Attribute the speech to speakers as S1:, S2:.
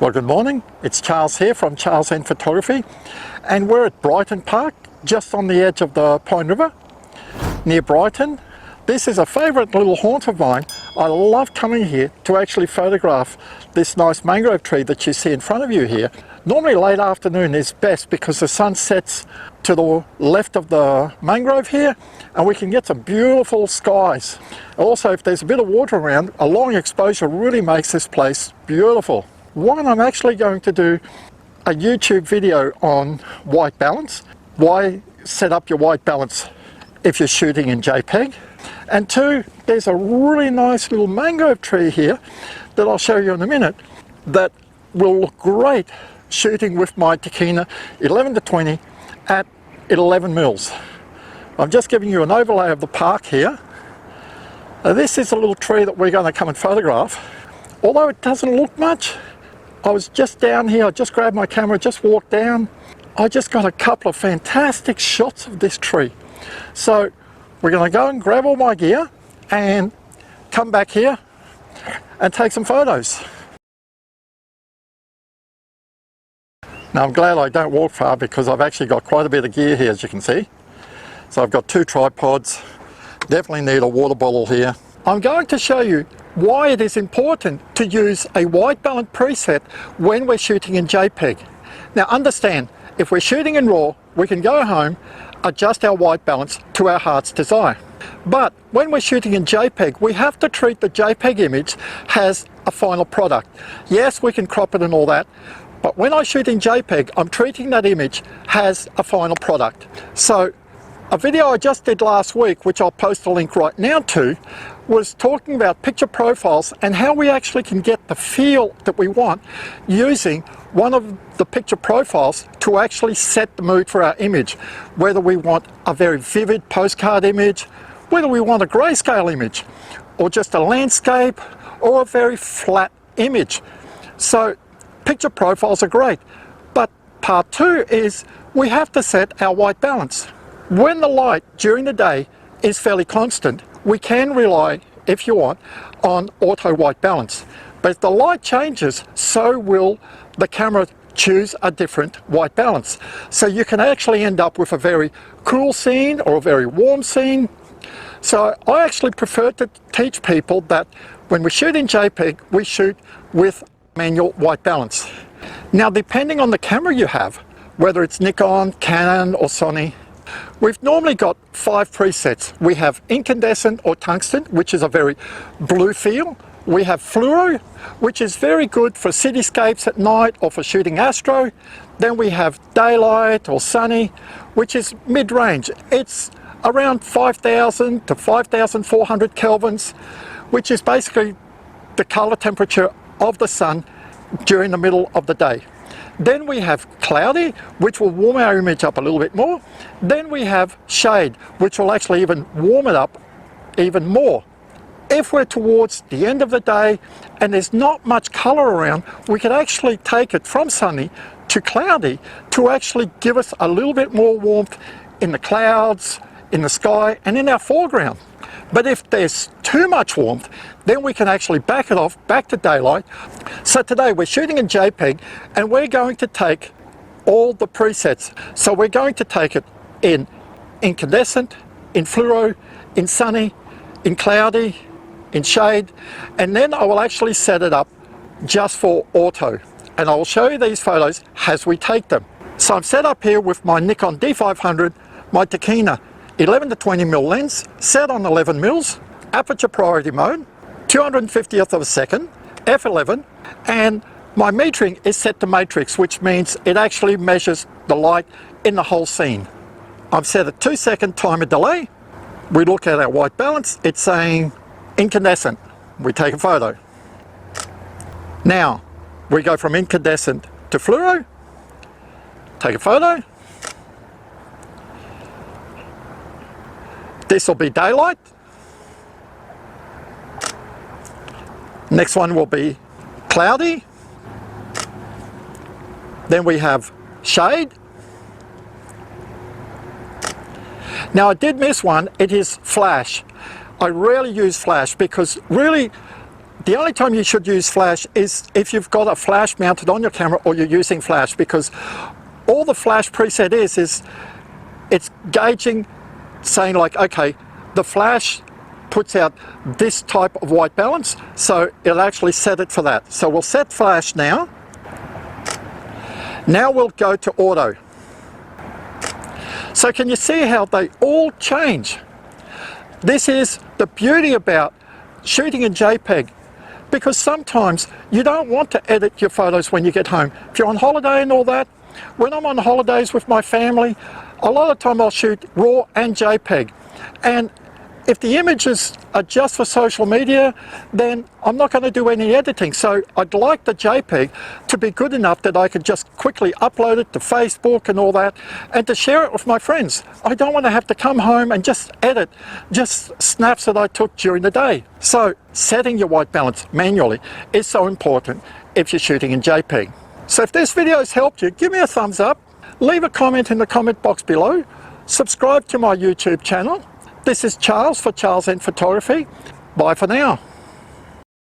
S1: Well, good morning. It's Charles here from Charles N Photography, and we're at Brighton Park, just on the edge of the Pine River, near Brighton. This is a favourite little haunt of mine. I love coming here to actually photograph this nice mangrove tree that you see in front of you here. Normally late afternoon is best because the sun sets to the left of the mangrove here and we can get some beautiful skies. Also, if there's a bit of water around, a long exposure really makes this place beautiful. One, I'm actually going to do a YouTube video on white balance. Why set up your white balance if you're shooting in JPEG. And two, there's a really nice little mangrove tree here that I'll show you in a minute that will look great shooting with my Tokina 11-20 at 11 mils. I'm just giving you an overlay of the park here. This is a little tree that we're going to come and photograph. Although it doesn't look much, I was just down here, I just grabbed my camera, just walked down. I just got a couple of fantastic shots of this tree. So we're going to go and grab all my gear and come back here and take some photos. Now I'm glad I don't walk far because I've actually got quite a bit of gear here, as you can see. So I've got two tripods, definitely need a water bottle here. I'm going to show you why it is important to use a white balance preset when we're shooting in JPEG. Now understand, if we're shooting in RAW, we can go home, adjust our white balance to our heart's desire. But when we're shooting in JPEG, we have to treat the JPEG image as a final product. Yes, we can crop it and all that, but when I shoot in JPEG, I'm treating that image as a final product. So a video I just did last week, which I'll post a link right now to, was talking about picture profiles and how we actually can get the feel that we want using one of the picture profiles to actually set the mood for our image. Whether we want a very vivid postcard image, whether we want a grayscale image, or just a landscape, or a very flat image. So picture profiles are great, but part two is we have to set our white balance. When the light during the day is fairly constant, we can rely, if you want, on auto white balance. But if the light changes, so will the camera choose a different white balance. So you can actually end up with a very cool scene or a very warm scene. So I actually prefer to teach people that when we shoot in JPEG, we shoot with manual white balance. Now, depending on the camera you have, whether it's Nikon, Canon or Sony, we've normally got 5 presets. We have Incandescent or Tungsten, which is a very blue feel. We have Fluoro, which is very good for cityscapes at night or for shooting astro. Then we have Daylight or Sunny, which is mid-range. It's around 5,000 to 5,400 kelvins, which is basically the color temperature of the sun during the middle of the day. Then we have Cloudy, which will warm our image up a little bit more. Then we have Shade, which will actually even warm it up even more. If we're towards the end of the day and there's not much color around, we can actually take it from sunny to cloudy to actually give us a little bit more warmth in the clouds, in the sky, and in our foreground. But if there's too much warmth, then we can actually back it off, back to daylight. So today we're shooting in JPEG and we're going to take all the presets. So we're going to take it in Incandescent, in Fluoro, in Sunny, in Cloudy, in Shade, and then I will actually set it up just for auto. And I will show you these photos as we take them. So I'm set up here with my Nikon D500, my Tokina 11-20mm lens, set on 11 mils, aperture priority mode, 250th of a second, f11, and my metering is set to matrix, which means it actually measures the light in the whole scene. I've set a 2-second timer delay. We look at our white balance, it's saying incandescent. We take a photo. Now, we go from incandescent to fluoro, take a photo. This will be daylight. Next one will be cloudy. Then we have shade. Now I did miss one, it is flash. I rarely use flash because really the only time you should use flash is if you've got a flash mounted on your camera or you're using flash, because all the flash preset is it's gauging, saying like, okay, the flash puts out this type of white balance, so it'll actually set it for that. So we'll set flash now. Now we'll go to auto. So can you see how they all change? This is the beauty about shooting in JPEG, because sometimes you don't want to edit your photos when you get home. If you're on holiday and all that, when I'm on holidays with my family, a lot of the time I'll shoot RAW and JPEG. And if the images are just for social media, then I'm not going to do any editing. So I'd like the JPEG to be good enough that I could just quickly upload it to Facebook and all that, and to share it with my friends. I don't want to have to come home and just edit just snaps that I took during the day. So setting your white balance manually is so important if you're shooting in JPEG. So if this video has helped you, give me a thumbs up, leave a comment in the comment box below, subscribe to my YouTube channel. This is Charles for Charles N Photography. Bye for now.